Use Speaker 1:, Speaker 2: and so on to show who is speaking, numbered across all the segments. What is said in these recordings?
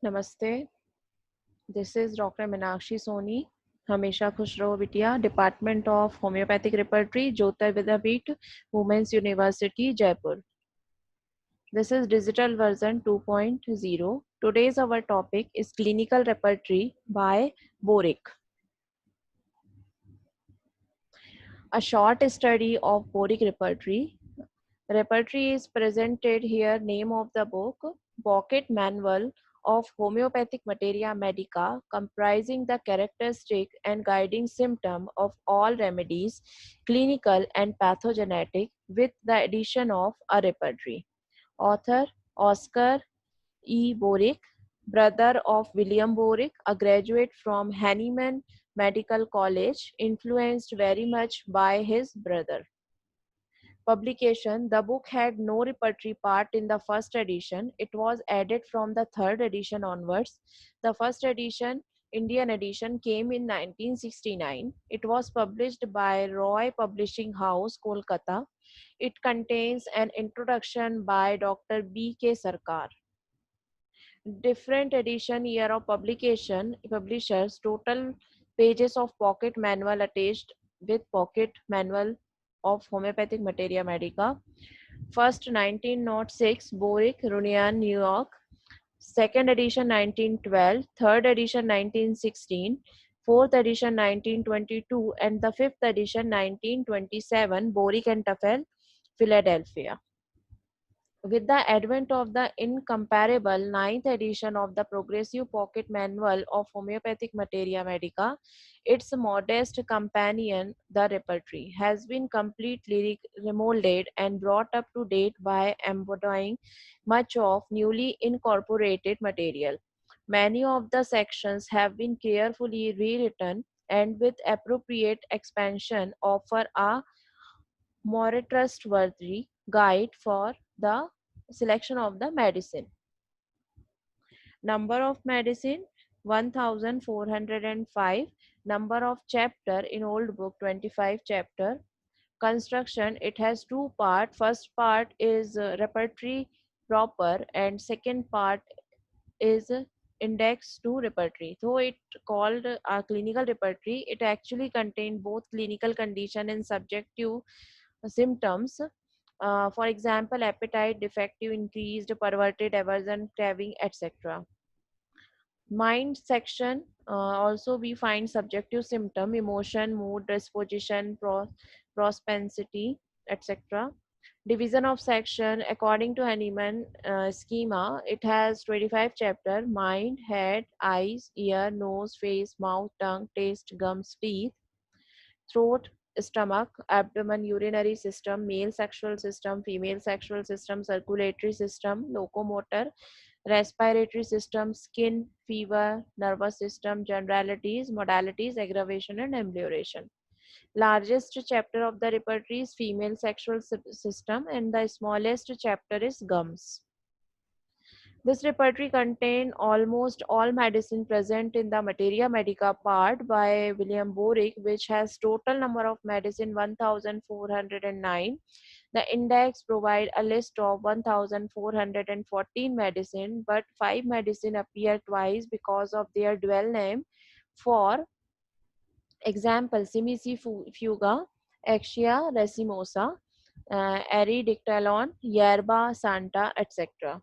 Speaker 1: नमस्ते, this is doctor Meenakshi Soni. हमेशा खुश रहो बिटिया। Department of homoeopathic repertory, Jyoti Vidyapeeth, women's university, Jaipur. This is digital version 2.0. Today's our topic is clinical repertory by Boric. A short study of Boric repertory. Repertory is presented here. Name of the book, Pocket Manual of Homeopathic Materia Medica, comprising the characteristic and guiding symptom of all remedies, clinical and pathogenetic, with the addition of a repertory. Author Oscar E. Boric, brother of William Boric, a graduate from Hahnemann Medical College, influenced very much by his brother. Publication. The book had no repertory part in the first edition. It was added from the third edition onwards. The first edition, Indian edition, came in 1969. It was published by Roy Publishing House, Kolkata. It contains an introduction by Dr. B.K. Sarkar. Different edition, year of publication, publishers, total pages of pocket manual attached with pocket manual of homeopathic materia medica. First 1906, Boric, Runian, New York. Second edition 1912, third edition 1916, fourth edition 1922, and the fifth edition 1927, Boric and Tafel, Philadelphia. With the advent of the incomparable ninth edition of the Progressive Pocket Manual of Homeopathic Materia Medica, its modest companion, the Repertory, has been completely remolded and brought up to date by embodying much of newly incorporated material. Many of the sections have been carefully rewritten and with appropriate expansion offer a more trustworthy guide for the selection of the medicine. Number of medicine 1405. Number of chapter in old book 25 chapter. Construction, it has two part. First part is repertory proper and second part is index to repertory. Though it called a clinical repertory, it actually contained both clinical condition and subjective symptoms. For example, appetite, defective, increased, perverted, aversion, craving, etc. Mind section, also we find subjective symptom, emotion, mood, disposition, propensity, etc. Division of section according to Hahnemann schema, it has 25 chapter: mind, head, eyes, ear, nose, face, mouth, tongue, taste, gums, teeth, throat, stomach, abdomen, urinary system, male sexual system, female sexual system, circulatory system, locomotor, respiratory system, skin, fever, nervous system, generalities, modalities, aggravation, and amelioration. Largest chapter of the repertory is female sexual system, and the smallest chapter is gums. This repertory contains almost all medicine present in the Materia Medica part by William Boric, which has total number of medicine 1409. The index provide a list of 1414 medicine, but 5 medicine appear twice because of their dual name. For example, Simici fuga, Exia racemosa, Eridictalon, Yerba Santa, etc.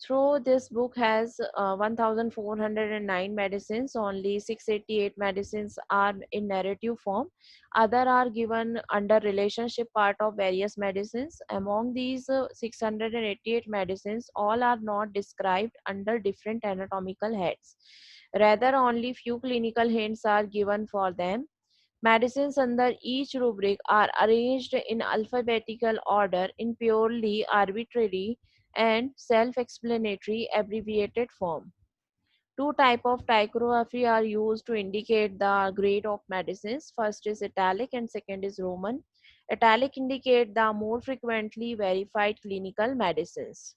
Speaker 1: Through this book has 1409 medicines, only 688 medicines are in narrative form. Other are given under relationship part of various medicines. Among these 688 medicines, all are not described under different anatomical heads. Rather, only few clinical hints are given for them. Medicines under each rubric are arranged in alphabetical order in purely arbitrary and self-explanatory abbreviated form. Two types of typography are used to indicate the grade of medicines. First is italic and second is Roman. Italic indicate the more frequently verified clinical medicines.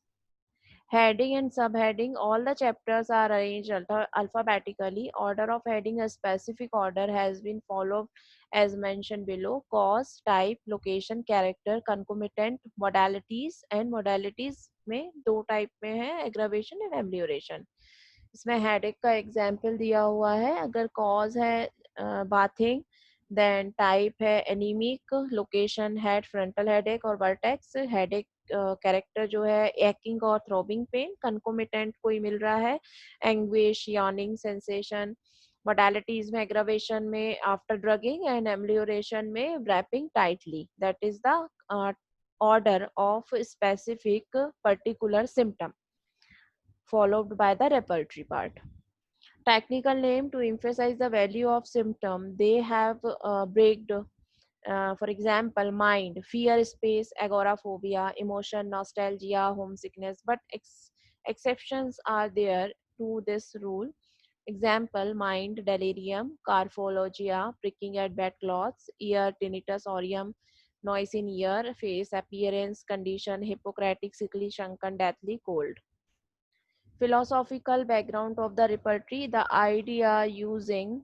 Speaker 1: Heading and subheading, all the chapters are arranged alphabetically. Order of heading, a specific order has been followed as mentioned below: cause, type, location, character, concomitant, modalities, and modalities में दो type में है: aggravation and amelioration. इसमें headache का example दिया हुआ है। अगर कॉज है बाथिंग, देन टाइप है anaemic, location head frontal headache और वर्टेक्स, हेडेक कैरेक्टर जो है एक्किंग और थ्रोबिंग पेन, कंकोमिटेंट कोई मिल रहा है, एंग्विश, यार्निंग सेंसेशन, मोडालिटीज में एग्रावेशन में आफ्टर ड्रगिंग एंड एम्लियोरेशन में wrapping tightly, that is the order of specific particular symptom followed by the repertory part. Technical name to emphasize the value of symptom. They have breaked, for example, mind, fear, space, agoraphobia, emotion, nostalgia, homesickness. But exceptions are there to this rule. Example, mind, delirium, carphologia, pricking at bedclothes, ear, tinnitus, aurium, noise in ear, face, appearance, condition, Hippocratic, sickly, shrunken, deathly, cold. Philosophical background of the repertory, the idea using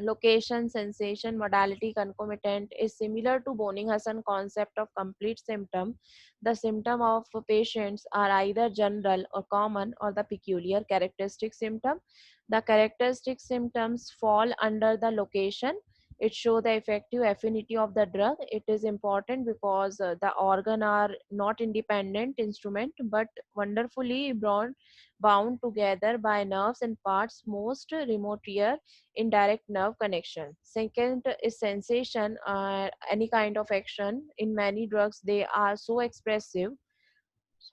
Speaker 1: location, sensation, modality, concomitant is similar to Bonning-Hassan concept of complete symptom. The symptom of patients are either general or common or the peculiar characteristic symptom. The characteristic symptoms fall under the location. It shows the effective affinity of the drug. It is important because the organ are not independent instrument but wonderfully bound together by nerves and parts most remote here indirect nerve connection. Second is sensation, any kind of action. In many drugs, they are so expressive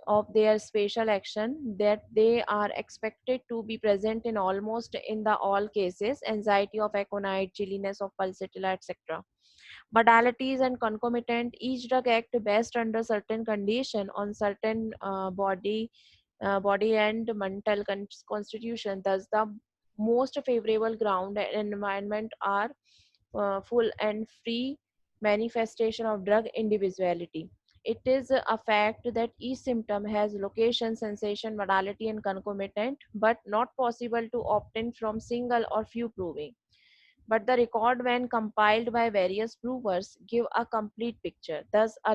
Speaker 1: of their spatial action that they are expected to be present in almost in the all cases. Anxiety of aconite, chilliness of pulsatilla, etc. Modalities and concomitant. Each drug act best under certain condition on certain body and mental constitution. Thus, the most favorable ground and environment are full and free manifestation of drug individuality. It is a fact that each symptom has location, sensation, modality, and concomitant, but not possible to obtain from single or few proving. But the record, when compiled by various provers, give a complete picture. Thus, a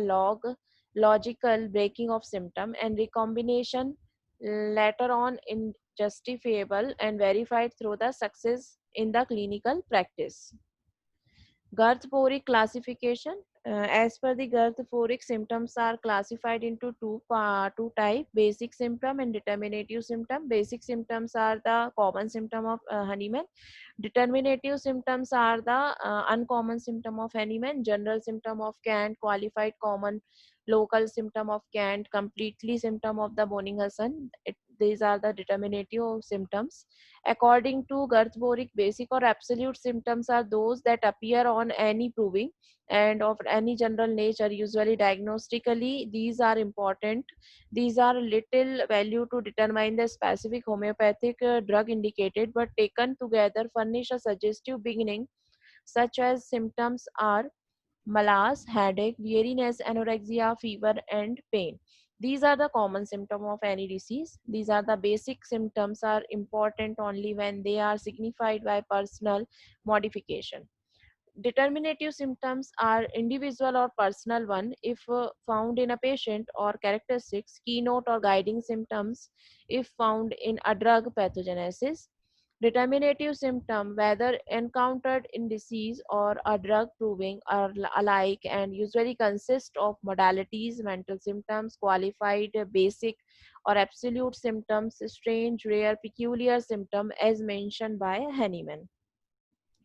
Speaker 1: logical breaking of symptom and recombination later on in justifiable and verified through the success in the clinical practice. Garthphoric classification. As per the Garthphoric, symptoms are classified into two type: basic symptom and determinative symptom. Basic symptoms are the common symptom of Honeyman. Determinative symptoms are the uncommon symptom of Honeyman, general symptom of Kant, qualified common local symptom of Kant, completely symptom of the Bonning-Hassan. These are the determinative symptoms. According to Garthboric, basic or absolute symptoms are those that appear on any proving and of any general nature, usually diagnostically. These are important. These are little value to determine the specific homeopathic drug indicated, but taken together furnish a suggestive beginning, such as symptoms are malaise, headache, weariness, anorexia, fever, and pain. These are the common symptoms of any disease. These are the basic symptoms are important only when they are signified by personal modification. Determinative symptoms are individual or personal one if found in a patient, or characteristics, keynote or guiding symptoms if found in a drug pathogenesis. Determinative symptom, whether encountered in disease or a drug proving, are alike and usually consist of modalities, mental symptoms, qualified, basic, or absolute symptoms, strange, rare, peculiar symptom as mentioned by Henneman.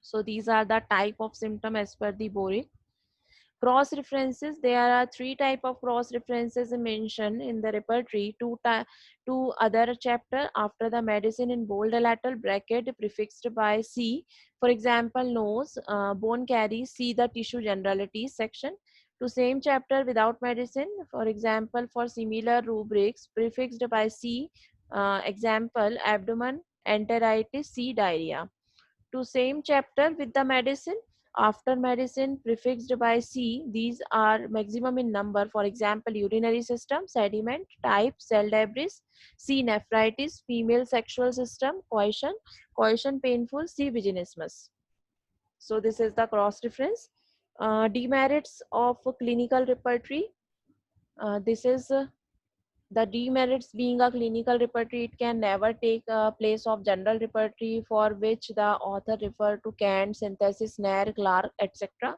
Speaker 1: So these are the type of symptom as per the Boric. Cross references, there are three type of cross references mentioned in the repertory. Two other chapter after the medicine in bold lateral bracket prefixed by C. For example, nose, bone caries, see the tissue generalities section. To same chapter without medicine, for example, for similar rubrics prefixed by C. Example, abdomen, enteritis, C, diarrhea. To same chapter with the medicine, after medicine prefixed by C, these are maximum in number. For example, urinary system, sediment, type, cell debris. C, nephritis, female sexual system, coition painful, C, vaginismus. So this is the cross reference. Demerits of clinical repertory. This is The demerits being a clinical repertory, it can never take a place of general repertory for which the author refer to Kant, Synthesis, Nair, Clark, etc.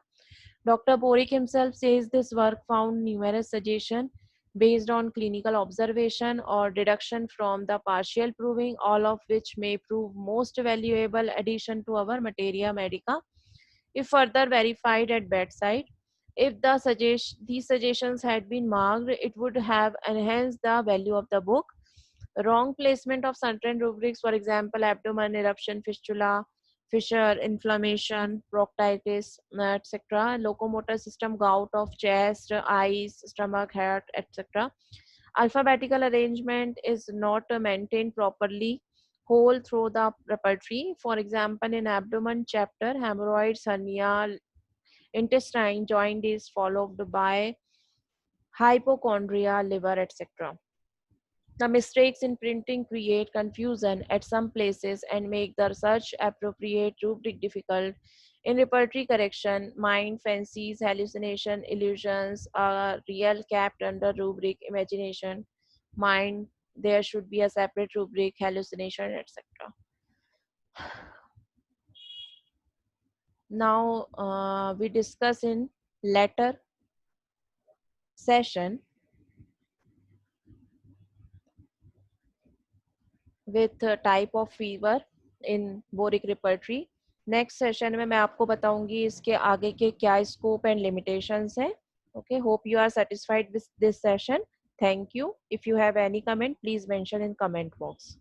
Speaker 1: Dr. Porrick himself says this work found numerous suggestions based on clinical observation or deduction from the partial proving, all of which may prove most valuable addition to our materia medica if further verified at bedside. If these suggestions had been marked, it would have enhanced the value of the book. Wrong placement of certain rubrics, for example, abdomen eruption, fistula, fissure, inflammation, proctitis, etc., locomotor system, gout of chest, eyes, stomach, heart, etc. Alphabetical arrangement is not maintained properly whole through the repertory. For example, in abdomen chapter, hemorrhoids, hernia, intestine, jaundice, followed by hypochondria, liver, etc. The mistakes in printing create confusion at some places and make the search appropriate rubric difficult. In repertory correction, mind fancies, hallucination, illusions are real kept under rubric imagination. Mind, there should be a separate rubric, hallucination, etc. Now we discuss in later session with type of fever in boric repertory. Next session में मैं आपको बताऊंगी इसके आगे के क्या scope and limitations हैं. Okay, hope you are satisfied with this session. Thank you. If you have any comment, please mention in comment box.